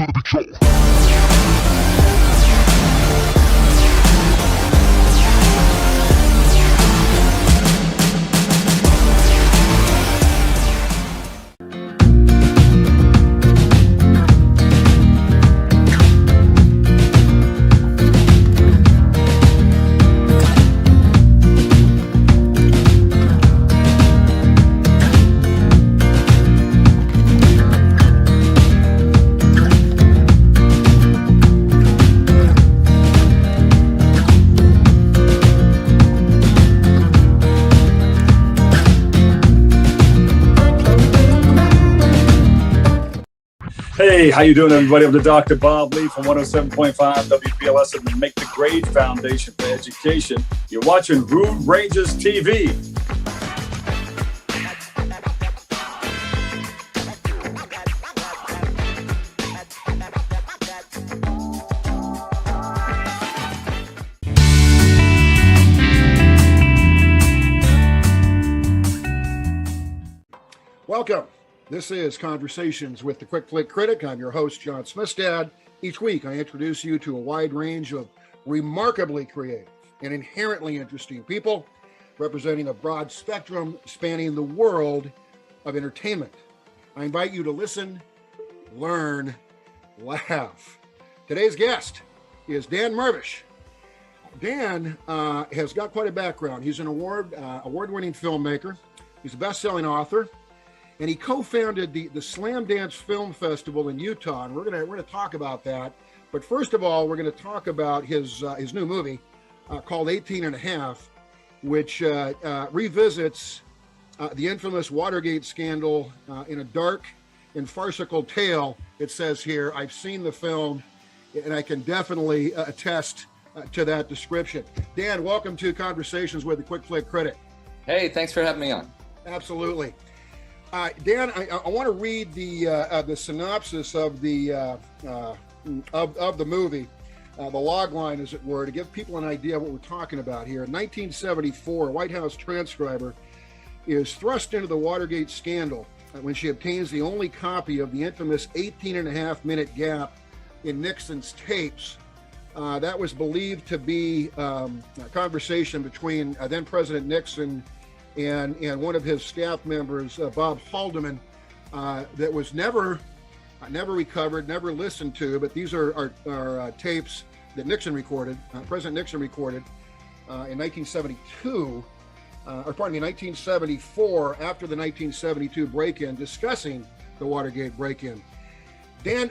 to the show. Hey, how you doing, everybody? I'm the Dr. Bob Lee from 107.5 WPLS and the Make the Grade Foundation for Education. You're watching Rude Rangers TV. Welcome. This is Conversations with the Quick Flick Critic. I'm your host, John Smistad. Each week, I introduce you to a wide range of remarkably creative and inherently interesting people representing a broad spectrum spanning the world of entertainment. I invite you to listen, learn, laugh. Today's guest is Dan Mirvish. Dan has got quite a background. He's an award-winning filmmaker. He's a best-selling author. And he co-founded the Slamdance Film Festival in Utah, and we're gonna talk about that. But first of all, we're gonna talk about his new movie called 18 and a Half, which revisits the infamous Watergate scandal in a dark and farcical tale. It says here, I've seen the film, and I can definitely attest to that description. Dan, welcome to Conversations with the Quick Flick Critic. Hey, thanks for having me on. Absolutely. Dan, I want to read the synopsis of the movie, the log line, as it were, to give people an idea of what we're talking about here. In 1974, a White House transcriber is thrust into the Watergate scandal when she obtains the only copy of the infamous 18-and-a-half-minute gap in Nixon's tapes. That was believed to be a conversation between then President Nixon and one of his staff members, Bob Haldeman, that was never recovered, never listened to. But these are tapes that Nixon recorded, President Nixon recorded in 1972, 1974, after the 1972 break-in, discussing the Watergate break-in. Dan,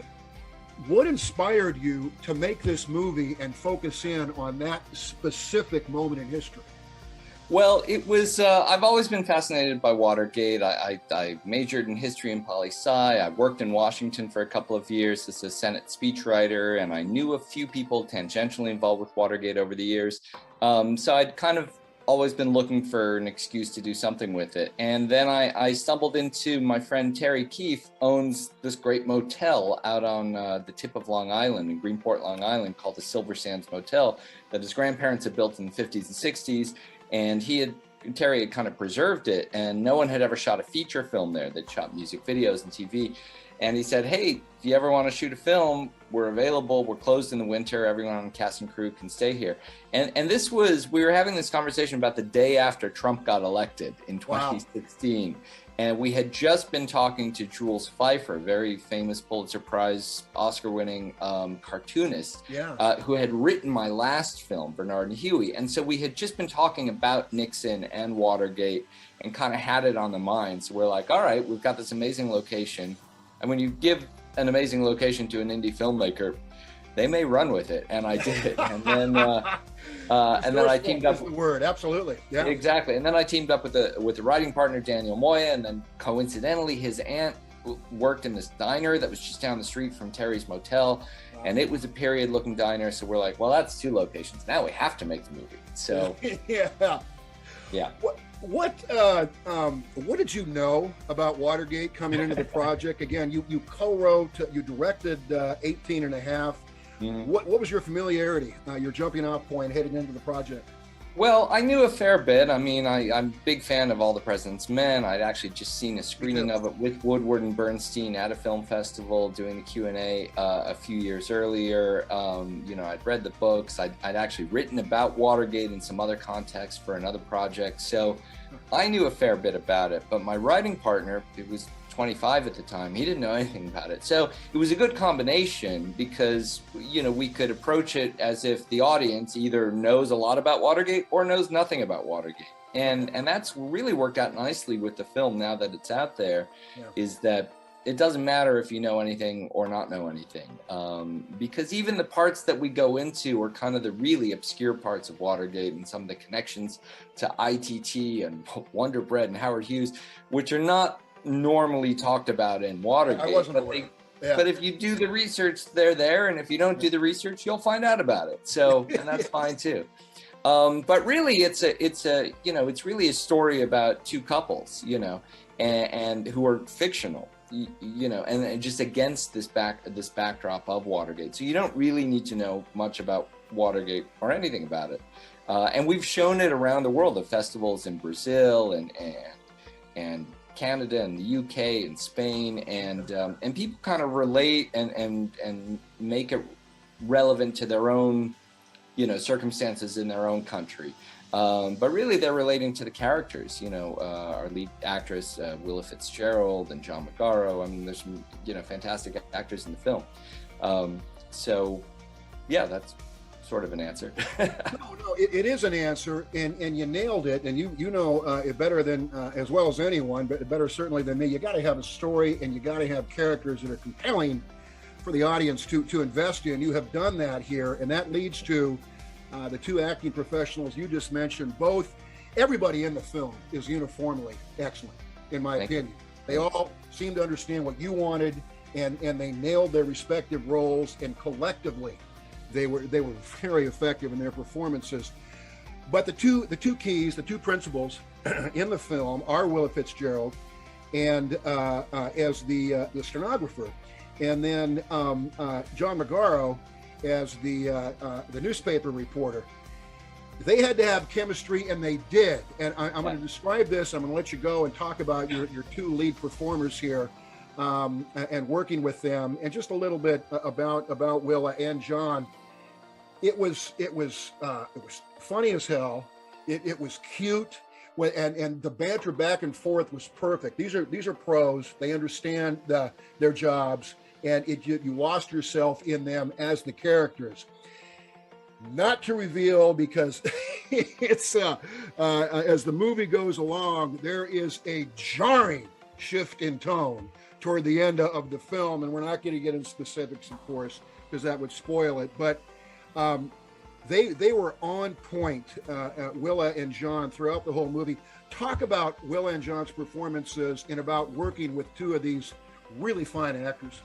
what inspired you to make this movie and focus in on that specific moment in history? Well, it was, I've always been fascinated by Watergate. I majored in history and poli-sci. I worked in Washington for a couple of years as a Senate speechwriter, and I knew a few people tangentially involved with Watergate over the years. So I'd kind of always been looking for an excuse to do something with it. And then I stumbled into my friend Terry Keefe owns this great motel out on the tip of Long Island, in Greenport, Long Island, called the Silver Sands Motel, that his grandparents had built in the 50s and 60s. And Terry had kind of preserved it, and no one had ever shot a feature film there. They'd shot music videos and TV. And he said, hey, if you ever want to shoot a film, we're available. We're closed in the winter. Everyone on cast and crew can stay here. And this was, we were having this conversation about the day after Trump got elected in 2016. Wow. And we had just been talking to Jules Feiffer, very famous Pulitzer Prize, Oscar-winning cartoonist, who had written my last film, Bernard and Huey. And so we had just been talking about Nixon and Watergate and kind of had it on the mind. So we're like, all right, we've got this amazing location. And when you give an amazing location to an indie filmmaker, they may run with it, and I did. And then, I teamed up. The word, absolutely, yeah, exactly. And then I teamed up with the writing partner Daniel Moya, and then coincidentally, his aunt worked in this diner that was just down the street from Terry's motel, and it was a period-looking diner. So we're like, well, that's two locations. Now we have to make the movie. So yeah. What did you know about Watergate coming into the project? Again, you co-wrote, you directed 18 and a Half. Mm-hmm. What was your familiarity, your jumping off point heading into the project? Well, I knew a fair bit. I mean, I'm a big fan of All the President's Men. I'd actually just seen a screening of it with Woodward and Bernstein at a film festival doing the Q&A a few years earlier. I'd read the books. I'd actually written about Watergate in some other context for another project. So I knew a fair bit about it. But my writing partner, it was 25 at the time, he didn't know anything about it. So it was a good combination because, we could approach it as if the audience either knows a lot about Watergate or knows nothing about Watergate. And that's really worked out nicely with the film now that it's out there, is that it doesn't matter if you know anything or not know anything. Because even the parts that we go into are kind of the really obscure parts of Watergate and some of the connections to ITT and Wonder Bread and Howard Hughes, which are not normally talked about in Watergate. I wasn't aware. But if you do the research, they're there, and if you don't do the research, you'll find out about it. So, and that's fine too. But really, it's really a story about two couples, and who are fictional, and just against this backdrop of Watergate. So you don't really need to know much about Watergate or anything about it. And we've shown it around the world at festivals in Brazil and Canada and the UK and Spain, and people kind of relate and make it relevant to their own, circumstances in their own country. But really, they're relating to the characters. Our lead actress Willa Fitzgerald and John Magaro. I mean, there's some fantastic actors in the film. So, yeah, that's sort of an answer. No, it is an answer, and you nailed it. And you know it better than as well as anyone, but better certainly than me. You got to have a story, and you got to have characters that are compelling for the audience to invest in. You have done that here, and that leads to the two acting professionals you just mentioned. Everybody in the film is uniformly excellent, in my opinion. They all seem to understand what you wanted, and they nailed their respective roles, and collectively they were very effective in their performances. But the two keys, the two principals in the film are Willa Fitzgerald and as the stenographer, and then John Magaro as the newspaper reporter. They had to have chemistry, and they did. And I'm going to describe this. I'm going to let you go and talk about your two lead performers here, and working with them, and just a little bit about Willa and John. It was funny as hell. It was cute, and the banter back and forth was perfect. These are pros. They understand their jobs, and you lost yourself in them as the characters. Not to reveal, because it's as the movie goes along, there is a jarring shift in tone toward the end of the film, and we're not going to get into specifics, of course, because that would spoil it. But they were on point, Willa and John, throughout the whole movie. Talk about Willa and John's performances and about working with two of these really fine actors.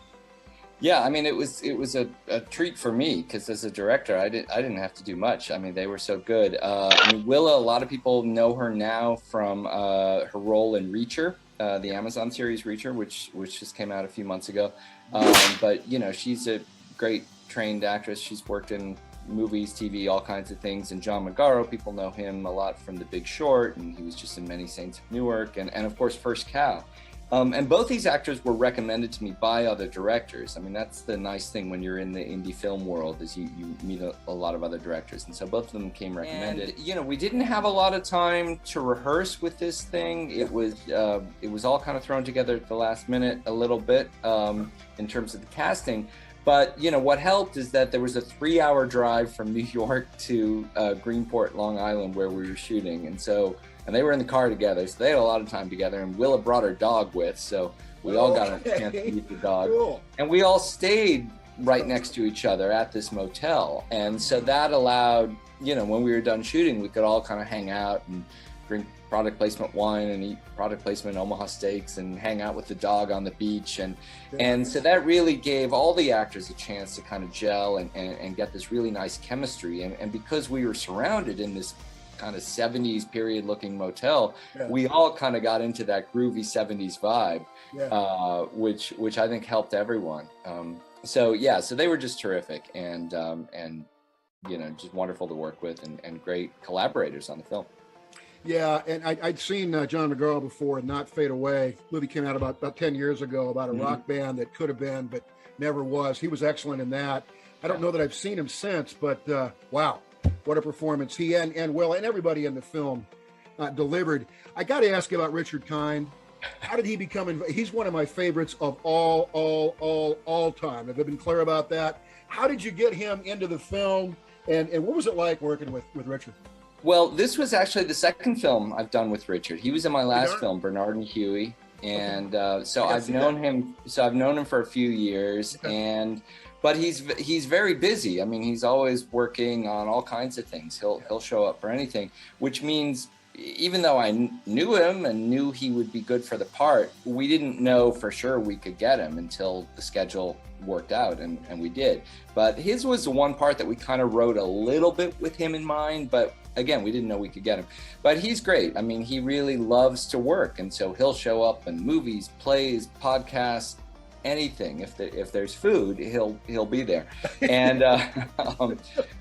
Yeah, I mean, it was a treat for me, because as a director, I didn't have to do much. I mean, they were so good. I mean, Willa, a lot of people know her now from her role in Reacher, the Amazon series Reacher, which just came out a few months ago. But she's a great trained actress. She's worked in movies, TV, all kinds of things. And John Magaro, people know him a lot from The Big Short, and he was just in Many Saints of Newark, and of course First Cow. And both these actors were recommended to me by other directors. I mean, that's the nice thing when you're in the indie film world, is you meet a lot of other directors. And so both of them came recommended. And, we didn't have a lot of time to rehearse with this thing. It was all kind of thrown together at the last minute a little bit in terms of the casting. But, what helped is that there was a 3-hour drive from New York to Greenport, Long Island, where we were shooting. And they were in the car together, so they had a lot of time together. And Willa brought her dog with, so we all got a chance to meet the dog. Cool. And we all stayed right next to each other at this motel. And so that allowed, when we were done shooting, we could all kind of hang out and drink product placement wine and eat product placement Omaha steaks and hang out with the dog on the beach. And so that really gave all the actors a chance to kind of gel and get this really nice chemistry. And because we were surrounded in this kind of 70s period looking motel, we all kind of got into that groovy 70s vibe, which I think helped everyone. So they were just terrific, and just wonderful to work with and great collaborators on the film. Yeah, and I'd seen John McGraw before in Not Fade Away. Movie came out about 10 years ago about a rock band that could have been, but never was. He was excellent in that. I don't know that I've seen him since, but wow, what a performance he and Will and everybody in the film delivered. I got to ask you about Richard Kind. How did he become he's one of my favorites of all time. Have I been clear about that? How did you get him into the film, and what was it like working with Richard? Well, this was actually the second film I've done with Richard. He was in my last film, Bernard and Huey, and so I've known him. So I've known him for a few years, but he's very busy. I mean, he's always working on all kinds of things. He'll show up for anything, which means even though I knew him and knew he would be good for the part, we didn't know for sure we could get him until the schedule worked out, and we did. But his was the one part that we kind of wrote a little bit with him in mind, but again, we didn't know we could get him. But he's great. I mean, he really loves to work, and so he'll show up in movies, plays, podcasts, anything. If there's food, he'll be there. And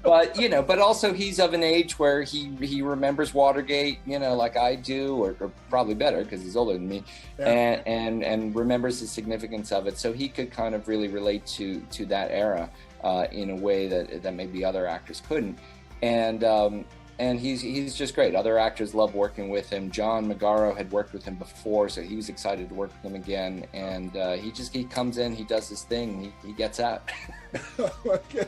but also he's of an age where he remembers Watergate, like I do, or probably better because he's older than me, and remembers the significance of it. So he could kind of really relate to that era in a way that maybe other actors couldn't. And he's just great. Other actors love working with him. John Magaro had worked with him before, so he was excited to work with him again. And he comes in, he does his thing, he gets out. Okay.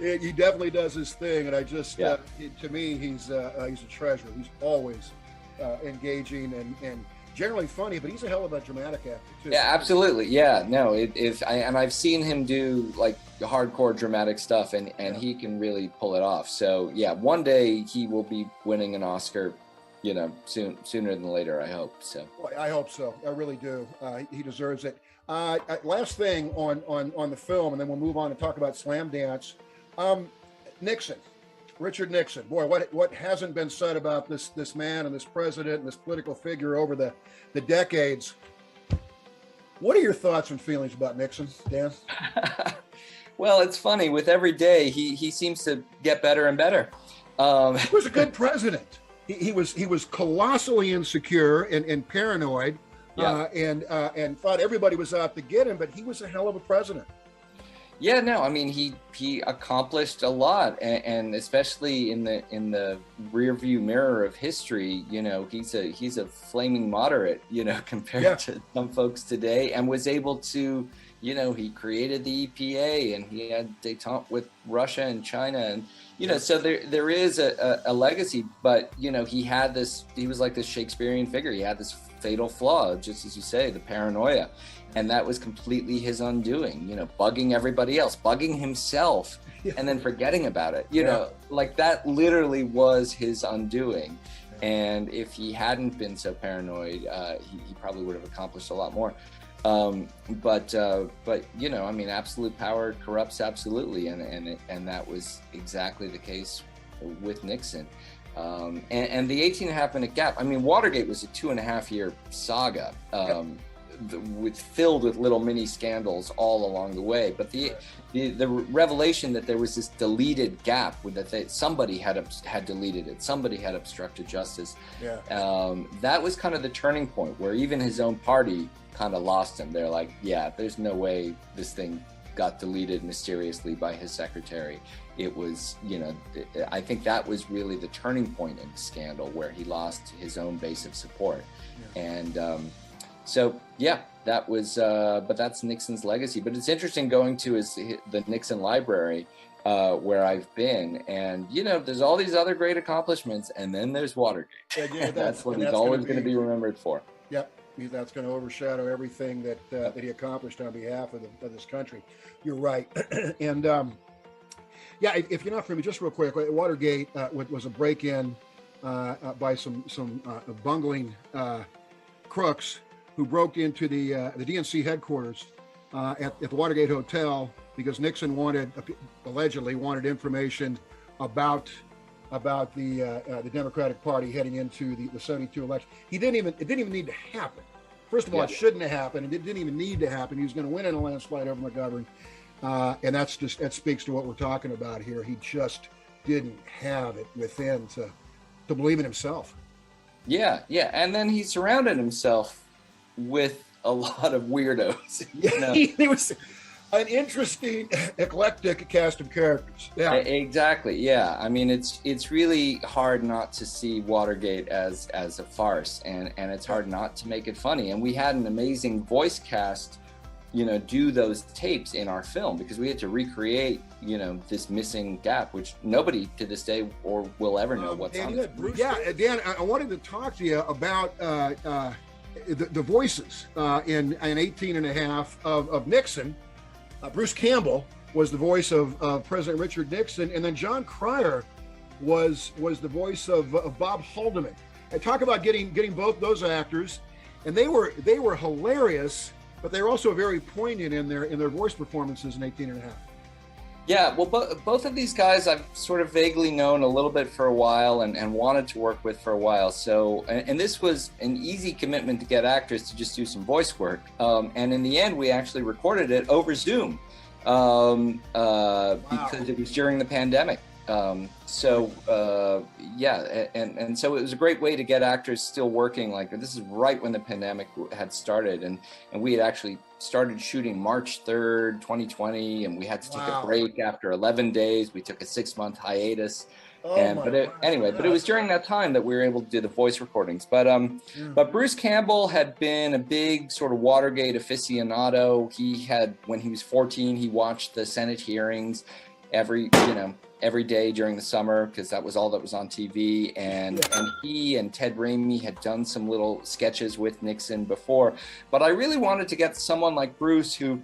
He definitely does his thing, and I just to me he's a treasure. He's always engaging and generally funny, but he's a hell of a dramatic actor too. Yeah, absolutely. Yeah, no, and I've seen him do like hardcore dramatic stuff, and he can really pull it off. So yeah, one day he will be winning an Oscar, sooner than later, I hope. So I hope so. I really do. He deserves it. Last thing on the film, and then we'll move on and talk about Slamdance. Nixon. Richard Nixon. Boy, what hasn't been said about this man and this president and this political figure over the decades. What are your thoughts and feelings about Nixon, Dan? Well, it's funny. With every day, he seems to get better and better. He was a good president. He was colossally insecure and paranoid, and thought everybody was out to get him. But he was a hell of a president. Yeah, no, I mean he accomplished a lot, and especially in the rearview mirror of history, he's a flaming moderate, compared to some folks today, and was able to, he created the EPA, and he had détente with Russia and China, and so there is a legacy, but he was like this Shakespearean figure. He had this fatal flaw, just as you say, the paranoia. And that was completely his undoing, bugging everybody else, bugging himself, and then forgetting about it. Like that literally was his undoing. And if he hadn't been so paranoid, he probably would have accomplished a lot more. But absolute power corrupts absolutely, and that was exactly the case with Nixon. And the 18.5-minute gap. I mean, Watergate was a 2.5-year saga. Filled with little mini scandals all along the way, but the revelation that there was this deleted gap, that somebody had deleted it, somebody had obstructed justice. That was kind of the turning point where even his own party kind of lost him. They're like, yeah, there's no way this thing got deleted mysteriously by his secretary. It was, I think that was really the turning point in the scandal where he lost his own base of support. And so yeah, that was, but that's Nixon's legacy. But it's interesting going to the Nixon library, where I've been, and there's all these other great accomplishments, and then there's Watergate. That's what he's always going to be remembered for. Yep, that's going to overshadow everything that he accomplished on behalf of this country. You're right, and if you're not familiar, just real quick, Watergate was a break-in by some bungling crooks who broke into the DNC headquarters at the Watergate Hotel because Nixon allegedly wanted information about the Democratic Party heading into the 72 election. It didn't even need to happen. First of all, it shouldn't have happened, and it didn't even need to happen. He was going to win in a landslide over McGovern, and that speaks to what we're talking about here. He just didn't have it within to believe in himself. Yeah, and then he surrounded himself with a lot of weirdos. He was an interesting, eclectic cast of characters. Yeah, exactly. Yeah, I mean, it's really hard not to see Watergate as a farce, and it's hard not to make it funny. And we had an amazing voice cast, do those tapes in our film, because we had to recreate, this missing gap, which nobody to this day or will ever know what's on it. Yeah, Dan, I wanted to talk to you about the voices in 18 and a half of Nixon. Bruce Campbell was the voice of President Richard Nixon, and then John Cryer was the voice of Bob Haldeman. I talk about getting both those actors, and they were hilarious, but they were also very poignant in their voice performances in 18 and a half. Yeah, well, both of these guys I've sort of vaguely known a little bit for a while and wanted to work with for a while. So, and this was an easy commitment to get actors to just do some voice work. And in the end, we actually recorded it over Zoom because it was during the pandemic. So so it was a great way to get actors still working. Like, this is right when the pandemic had started, and we had actually started shooting March 3rd, 2020, and we had to take a break after 11 days. We took a 6-month hiatus. But it was during that time that we were able to do the voice recordings. But Bruce Campbell had been a big sort of Watergate aficionado. When he was 14, he watched the Senate hearings every day during the summer, because that was all that was on TV. And he and Ted Raimi had done some little sketches with Nixon before. But I really wanted to get someone like Bruce who,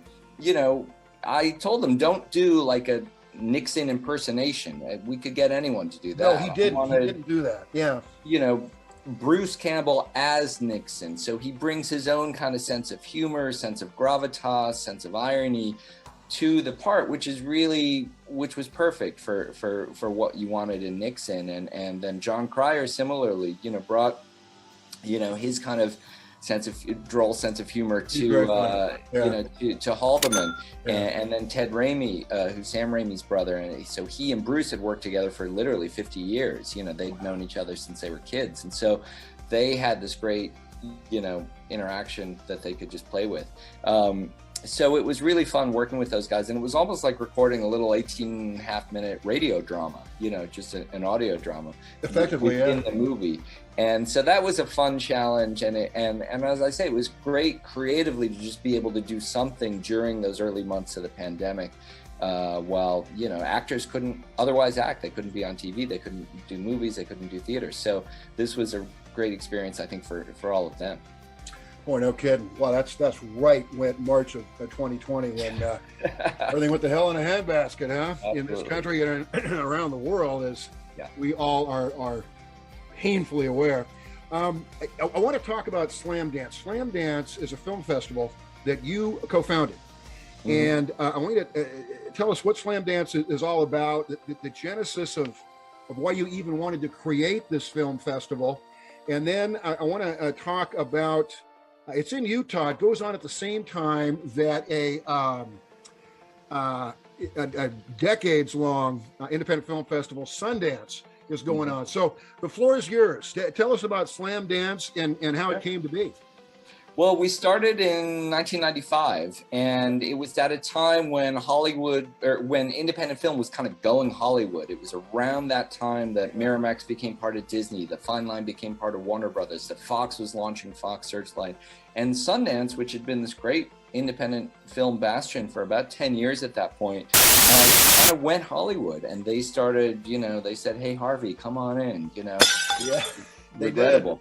I told him, don't do like a Nixon impersonation. We could get anyone to do that. No, he didn't do that. Yeah. Bruce Campbell as Nixon. So he brings his own kind of sense of humor, sense of gravitas, sense of irony to the part, which was perfect for what you wanted in Nixon. And then John Cryer similarly, brought, his kind of droll sense of humor to Haldeman. And then Ted Raimi, who's Sam Raimi's brother, and so he and Bruce had worked together for literally 50 years. They'd known each other since they were kids, and so they had this great interaction that they could just play with. So it was really fun working with those guys, and it was almost like recording a little 18.5-minute radio drama, just an audio drama, effectively in the movie. And so that was a fun challenge, and as I say, it was great creatively to just be able to do something during those early months of the pandemic, while actors couldn't otherwise act. They couldn't be on TV, they couldn't do movies, they couldn't do theater. So this was a great experience, I think, for all of them. Boy, no kidding. Well, that's right when March of 2020, when everything went to hell in a handbasket, huh? Absolutely. In this country and around the world, as we all are painfully aware. I want to talk about Slamdance. Slamdance is a film festival that you co-founded. Mm-hmm. And I want you to tell us what Slamdance is all about, the genesis of why you even wanted to create this film festival. And then I want to talk about, it's in Utah. It goes on at the same time that a decades-long independent film festival, Sundance, is going on. So the floor is yours. Tell us about Slamdance and how it came to be. Well, we started in 1995, and it was at a time when when independent film was kind of going Hollywood. It was around that time that Miramax became part of Disney, that Fine Line became part of Warner Brothers, that Fox was launching Fox Searchlight. And Sundance, which had been this great independent film bastion for about 10 years at that point, kind of went Hollywood. And they started, they said, hey, Harvey, come on in, Yeah, regrettable.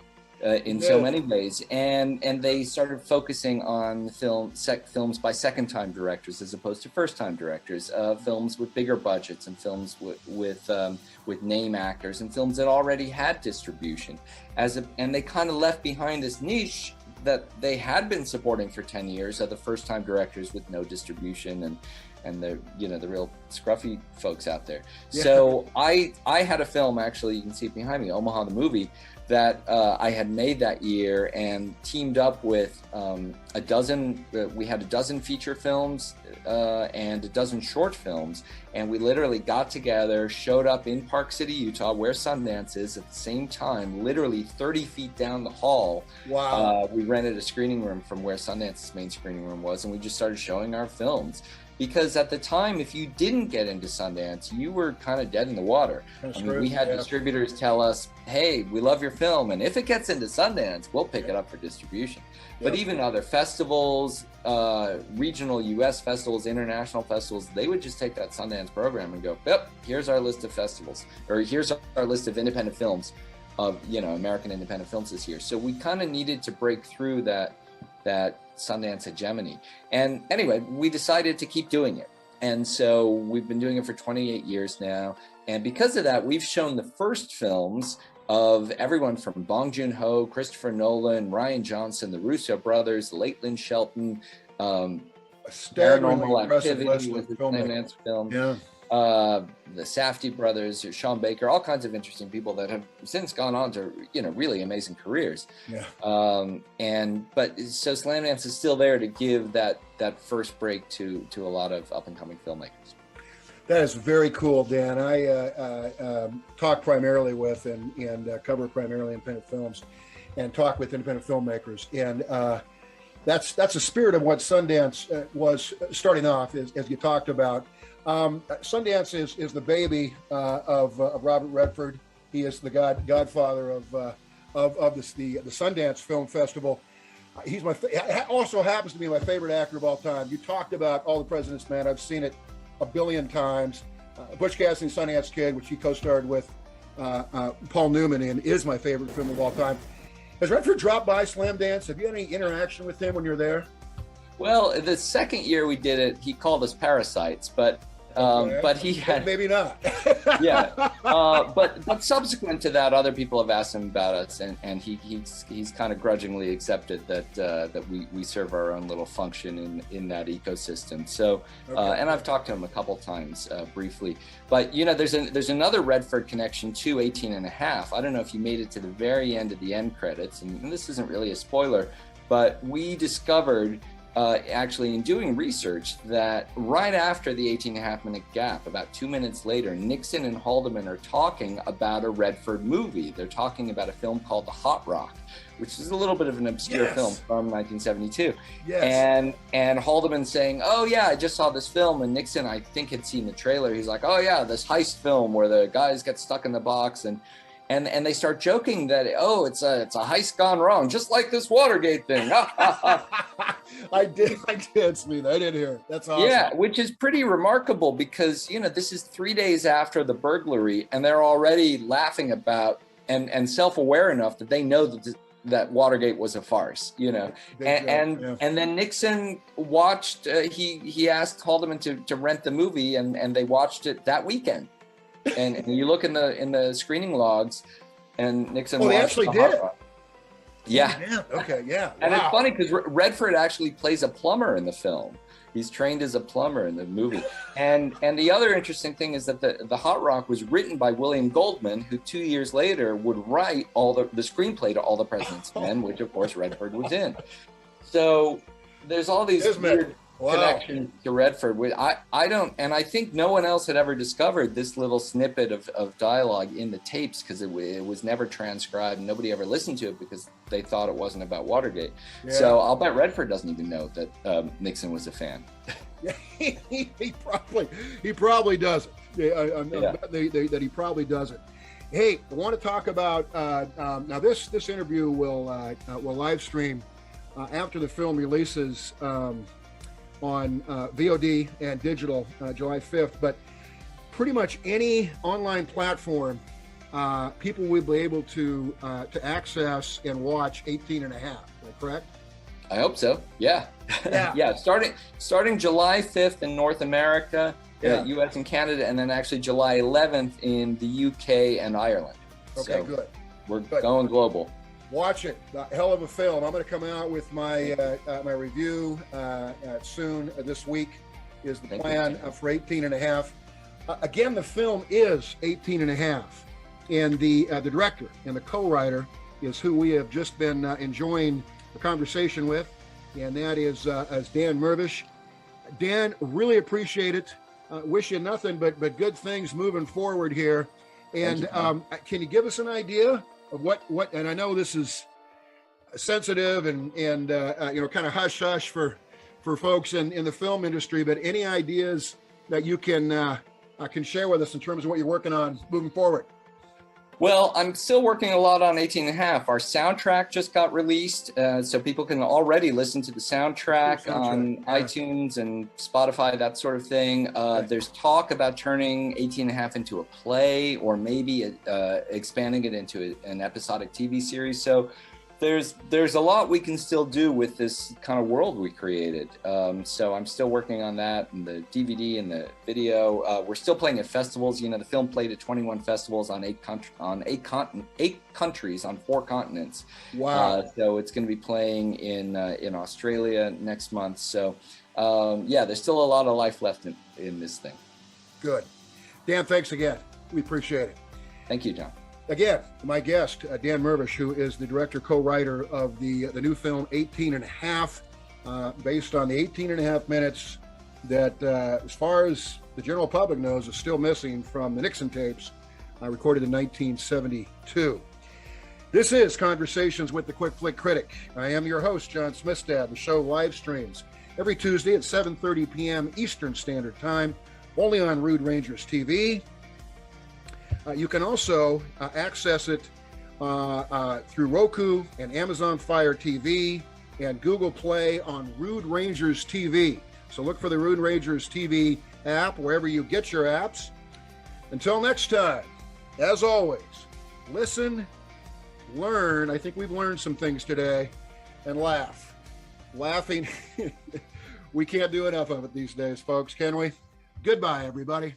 In so many ways, and they started focusing on films by second-time directors as opposed to first-time directors, films with bigger budgets, and films with name actors, and films that already had distribution. And they kind of left behind this niche that they had been supporting for 10 years of the first-time directors with no distribution and the the real scruffy folks out there. Yeah. So I had a film, actually, you can see it behind me, Omaha the Movie, that I had made that year and teamed up with we had a dozen feature films and a dozen short films, and we literally got together, showed up in Park City, Utah, where Sundance is, at the same time, literally 30 feet down the hall. Wow. We rented a screening room from where Sundance's main screening room was, and we just started showing our films. Because at the time, if you didn't get into Sundance, you were kind of dead in the water. That's I mean, true. we had distributors tell us, hey, we love your film, and if it gets into Sundance, we'll pick it up for distribution. But even other festivals, regional US festivals, international festivals, they would just take that Sundance program and go, yep, here's our list of festivals, or here's our list of independent films of, American independent films this year. So we kind of needed to break through that Sundance hegemony. And anyway, we decided to keep doing it. And so we've been doing it for 28 years now. And because of that, we've shown the first films of everyone from Bong Joon-ho, Christopher Nolan, Rian Johnson, the Russo brothers, the late Lynn Shelton, Paranormal Activity was the Sundance film. Yeah. The Safdie brothers, Sean Baker, all kinds of interesting people that have since gone on to, really amazing careers. Yeah. But so Slamdance is still there to give that first break to a lot of up and coming filmmakers. That is very cool, Dan. I talk primarily with and cover primarily independent films, and talk with independent filmmakers, and that's the spirit of what Sundance was starting off, as you talked about. Sundance is the baby of Robert Redford. He is the godfather of the Sundance Film Festival. He's also happens to be my favorite actor of all time. You talked about All the President's Men. I've seen it a billion times. Butch Cassidy and Sundance Kid, which he co-starred with Paul Newman in, is my favorite film of all time. Has Redford dropped by Slamdance? Have you had any interaction with him when you're there? Well, the second year we did it, he called us parasites, but he had maybe not. Yeah, but subsequent to that, other people have asked him about us, and he's kind of grudgingly accepted that we serve our own little function in that ecosystem. So, and I've talked to him a couple times briefly, but there's another Redford connection to 18 and a half. I don't know if you made it to the very end of the end credits, and this isn't really a spoiler, but we discovered. Actually, in doing research, that right after the 18.5-minute gap, about 2 minutes later, Nixon and Haldeman are talking about a Redford movie. They're talking about a film called The Hot Rock, which is a little bit of an obscure film from 1972. Yes. And Haldeman saying, "Oh yeah, I just saw this film," and Nixon, I think, had seen the trailer. He's like, "Oh yeah, this heist film where the guys get stuck in the box," and they start joking that, "Oh, it's a heist gone wrong, just like this Watergate thing." I did see that. I did hear it. That's awesome. Yeah, which is pretty remarkable because, this is 3 days after the burglary, and they're already laughing about and self-aware enough that they know that Watergate was a farce, and then Nixon watched, he asked Haldeman to rent the movie, and they watched it that weekend. And you look in the screening logs, and Nixon watched they actually did it. Yeah. Okay. Yeah. And it's funny because Redford actually plays a plumber in the film. He's trained as a plumber in the movie. And the other interesting thing is that the Hot Rock was written by William Goldman, who 2 years later would write all the screenplay to All the President's Men, which of course Redford was in. So there's all these weird connection to Redford. I don't, and I think no one else had ever discovered this little snippet of dialogue in the tapes, because it was never transcribed. Nobody ever listened to it because they thought it wasn't about Watergate. Yeah. So I'll bet Redford doesn't even know that Nixon was a fan. Yeah, he probably doesn't. I'm betting that he probably doesn't. Hey, I want to talk about now. This interview will live stream after the film releases. On VOD and digital July 5th, but pretty much any online platform, people will be able to access and watch 18 and a half. Is that correct? I hope so. Yeah. Yeah. Starting July 5th in North America, US and Canada, and then actually July 11th in the UK and Ireland. Okay, so good. We're going global. Watch it. Hell of a film. I'm going to come out with my my review soon. This week is the plan for 18 and a half. Again, the film is 18 and a half. And the director and the co-writer is who we have just been enjoying a conversation with. and that is Dan Mirvish. Dan, really appreciate it. Wish you nothing but good things moving forward here. And can you give us an idea of what? And I know this is sensitive and kind of hush hush for folks in the film industry, but any ideas that you can share with us in terms of what you're working on moving forward? Well, I'm still working a lot on 18 and a half. Our soundtrack just got released, so people can already listen to the soundtrack on iTunes and Spotify, that sort of thing. There's talk about turning 18 and a half into a play, or maybe expanding it into an episodic TV series. So there's a lot we can still do with this kind of world we created. So I'm still working on that, and the DVD and the video. We're still playing at festivals. You know, the film played at 21 festivals on eight countries on 4 continents. Wow! So it's going to be playing in Australia next month. So there's still a lot of life left in this thing. Good, Dan. Thanks again. We appreciate it. Thank you, John. Again, my guest, Dan Mirvish, who is the director, co-writer of the new film 18 and a half, based on the 18 and a half minutes that, as far as the general public knows, is still missing from the Nixon tapes recorded in 1972. This is Conversations with the Quick Flick Critic. I am your host, John Smistad. The show live streams every Tuesday at 7:30 p.m. Eastern Standard Time, only on Rude Rangers TV. You can also access it through Roku and Amazon Fire TV and Google Play on Rude Rangers TV. So look for the Rude Rangers TV app wherever you get your apps. Until next time, as always, listen, learn. I think we've learned some things today, and laugh. Laughing, we can't do enough of it these days, folks, can we? Goodbye, everybody.